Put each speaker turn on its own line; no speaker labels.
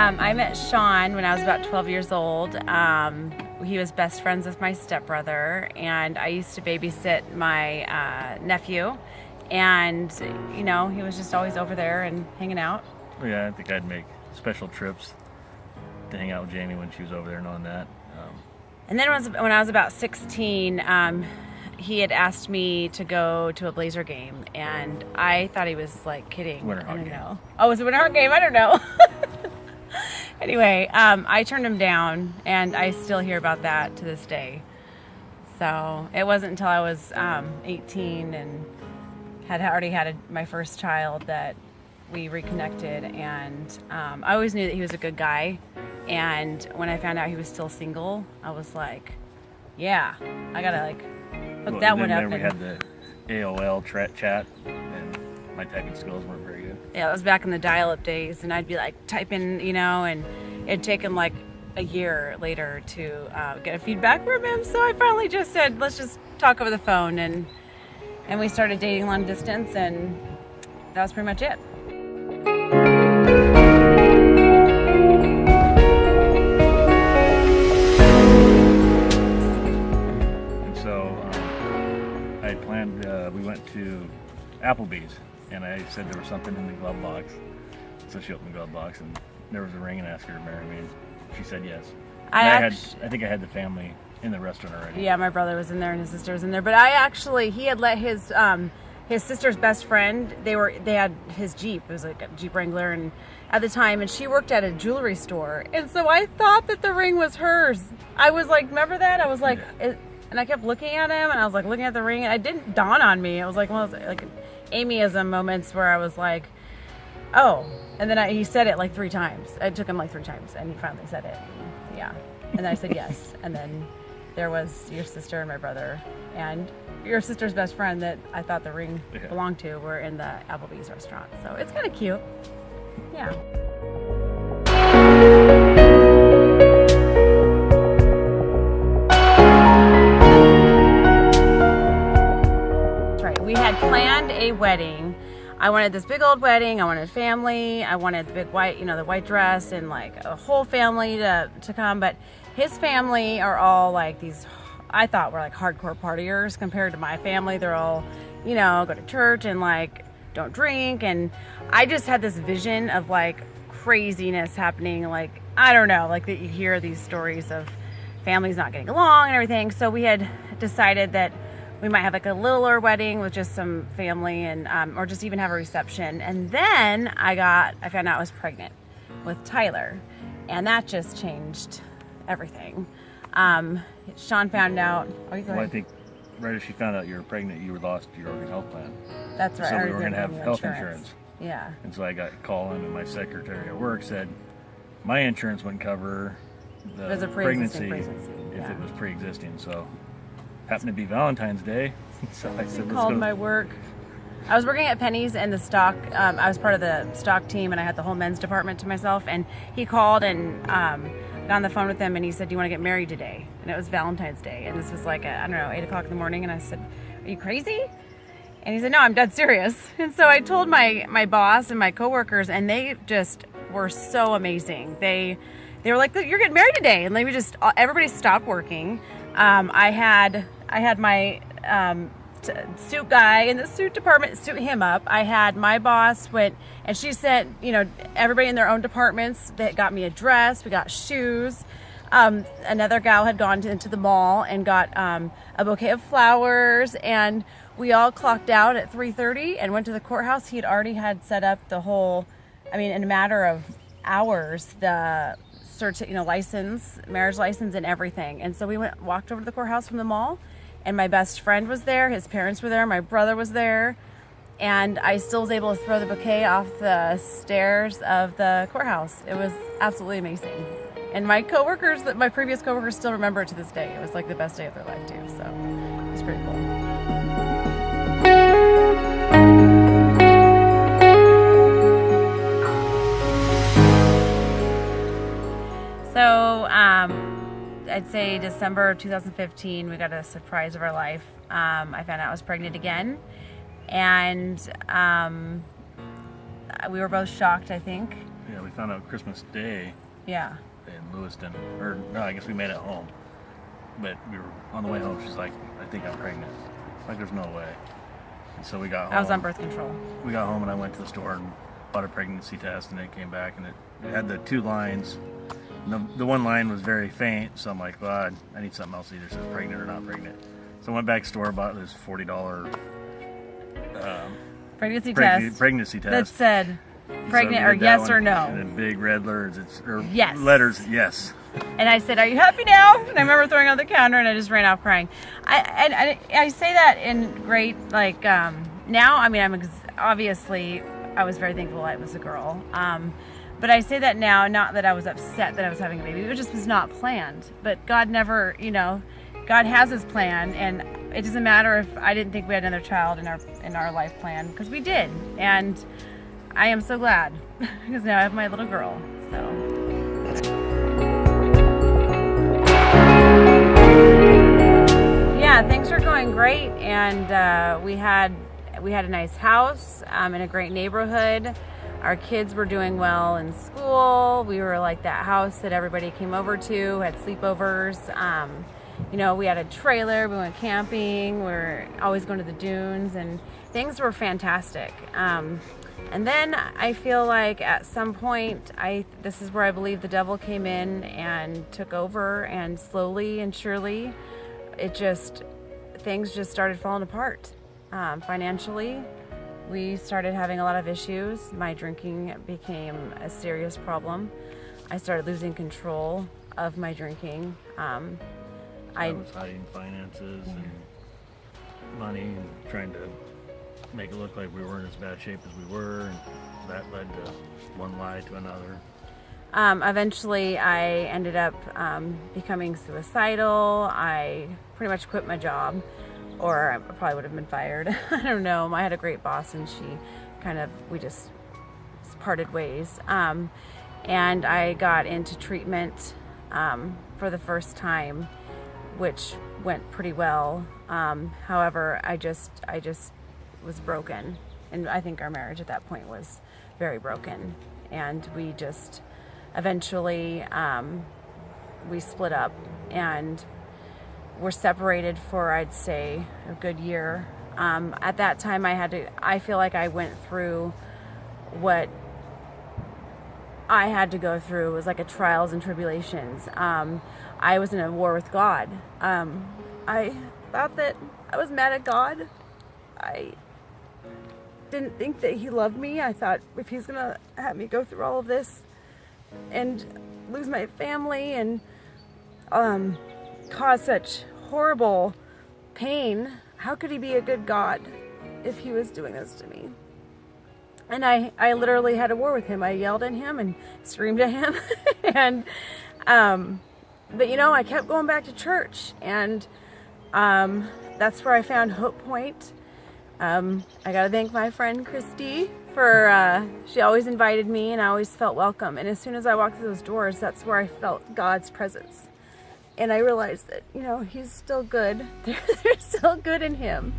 I met Shawn when I was about 12 years old. He was best friends with my stepbrother, and I used to babysit my nephew. And, you know, he was just always over there and hanging out.
Yeah, I think I'd make special trips to hang out with Jamie when she was over there, knowing that.
And then when I was about 16, he had asked me to go to a Blazer game, and I thought he was like kidding.
Winter
I
Hawk
don't
game.
know. Oh, was it Winter Hawk game? I don't know. Anyway, I turned him down, and I still hear about that to this day. So it wasn't until I was 18 and had already had my first child that we reconnected, and I always knew that he was a good guy. And when I found out he was still single, I was like, yeah, I gotta like hook that one up.
Then we had the AOL chat, and my typing skills weren't very good.
Yeah, it was back in the dial-up days, and I'd be like typing, you know, and it'd taken like a year later to get a feedback from him. So I finally just said, let's just talk over the phone, and we started dating long distance, and that was pretty much it.
And so I had planned, we went to Applebee's, and I said there was something in the glove box. So she opened the glove box, and there was a ring, and asked her to marry me. And she said yes. I think I had the family in the restaurant already.
Yeah, my brother was in there and his sister was in there. But he had let his sister's best friend, they had his Jeep. It was like a Jeep Wrangler, and at the time, and she worked at a jewelry store. And so I thought that the ring was hers. I was like, remember that? I was like, and I kept looking at him, and I was like looking at the ring, and it didn't dawn on me. It was like one of those like Amy-ism moments where I was like, oh. And then he said it like 3 times. It took him like 3 times, and he finally said it. Yeah. And then I said yes. And then there was your sister and my brother and your sister's best friend that I thought the ring belonged to were in the Applebee's restaurant. So it's kind of cute. Yeah. That's right. We had planned a wedding. I wanted this big old wedding. I wanted family. I wanted the big white, the white dress, and like a whole family to come. But his family are all like these, I thought were like hardcore partiers compared to my family. They're all, go to church and like don't drink. And I just had this vision of like craziness happening. Like, I don't know, like that you hear these stories of families not getting along and everything. So we had decided that we might have like a littler wedding with just some family, and or just even have a reception. And then I found out I was pregnant with Tyler, and that just changed everything. Shawn found out.
Well, I think right as she found out you were pregnant, you lost your Oregon health plan.
That's right.
So we were going to have health insurance.
Yeah.
And so I got a call in, and my secretary at work said my insurance wouldn't cover the pregnancy if it was pre-existing. So happened to be Valentine's Day, so I said,
called my work. I was working at Penny's in the stock. I was part of the stock team, and I had the whole men's department to myself. And he called and got on the phone with him, and he said, "Do you want to get married today?" And it was Valentine's Day, and this was like at, 8 o'clock in the morning. And I said, "Are you crazy?" And he said, "No, I'm dead serious." And so I told my boss and my coworkers, and they just were so amazing. They were like, "You're getting married today," and everybody stopped working. I had my suit guy in the suit department suit him up. I had my boss went, and she sent, everybody in their own departments that got me a dress. We got shoes. Another gal had gone into the mall and got a bouquet of flowers, and we all clocked out at 3:30 and went to the courthouse. He had already set up the whole, in a matter of hours, the license, marriage license, and everything. And so we walked over to the courthouse from the mall, and my best friend was there, his parents were there, my brother was there, and I still was able to throw the bouquet off the stairs of the courthouse. It was absolutely amazing. And my previous coworkers still remember it to this day. It was like the best day of their life too, so it was pretty cool. So I'd say December 2015, we got a surprise of our life. I found out I was pregnant again, and we were both shocked, I think.
Yeah, we found out Christmas Day
Yeah.
in Lewiston. Or, no, I guess we made it home. But we were on the way home, she's like, I think I'm pregnant. Like, there's no way. And so we got home.
I was on birth control.
We got home and I went to the store and bought a pregnancy test, and it came back and it had the 2 lines. And the one line was very faint, so I'm like, well, I need something else that either says pregnant or not pregnant. So I went back to the store, bought this $40
Pregnancy test.
Pregnancy test.
That said pregnant
So
or
we did that
yes
one,
or no.
And then big red letters,
Yes.
letters, yes.
And I said, "Are you happy now?" And I remember throwing it on the counter, and I just ran off crying. I say that in great, like, now, I mean, obviously, I was very thankful I was a girl. But I say that now, not that I was upset that I was having a baby. It just was not planned. But God never, God has His plan, and it doesn't matter if I didn't think we had another child in our life plan, because we did. And I am so glad, because now I have my little girl. So. Yeah, things are going great, and we had a nice house in a great neighborhood. Our kids were doing well in school. We were like that house that everybody came over to, had sleepovers. We had a trailer, we went camping, we were always going to the dunes, and things were fantastic. And then I feel like at some point, this is where I believe the devil came in and took over, and slowly and surely, things just started falling apart. Financially, we started having a lot of issues. My drinking became a serious problem. I started losing control of my drinking.
I was hiding finances and money and trying to make it look like we weren't as bad shape as we were, and that led to one lie to another.
Eventually, I ended up becoming suicidal. I pretty much quit my job, or I probably would have been fired. I don't know. I had a great boss, and we just parted ways. And I got into treatment for the first time, which went pretty well. However, I just was broken, and I think our marriage at that point was very broken, and we just eventually we split up and were separated for, I'd say, a good year. At that time, I feel like I went through what I had to go through. It was like a trials and tribulations. I was in a war with God. I thought that I was mad at God. I didn't think that He loved me. I thought, if He's gonna have me go through all of this and lose my family and cause such horrible pain, how could He be a good God if He was doing this to me? And I literally had a war with Him. I yelled at Him and screamed at Him. And but I kept going back to church, and that's where I found Hope Point. I gotta thank my friend Christy for she always invited me, and I always felt welcome. And as soon as I walked through those doors, that's where I felt God's presence. And I realized that, He's still good. There's still good in Him.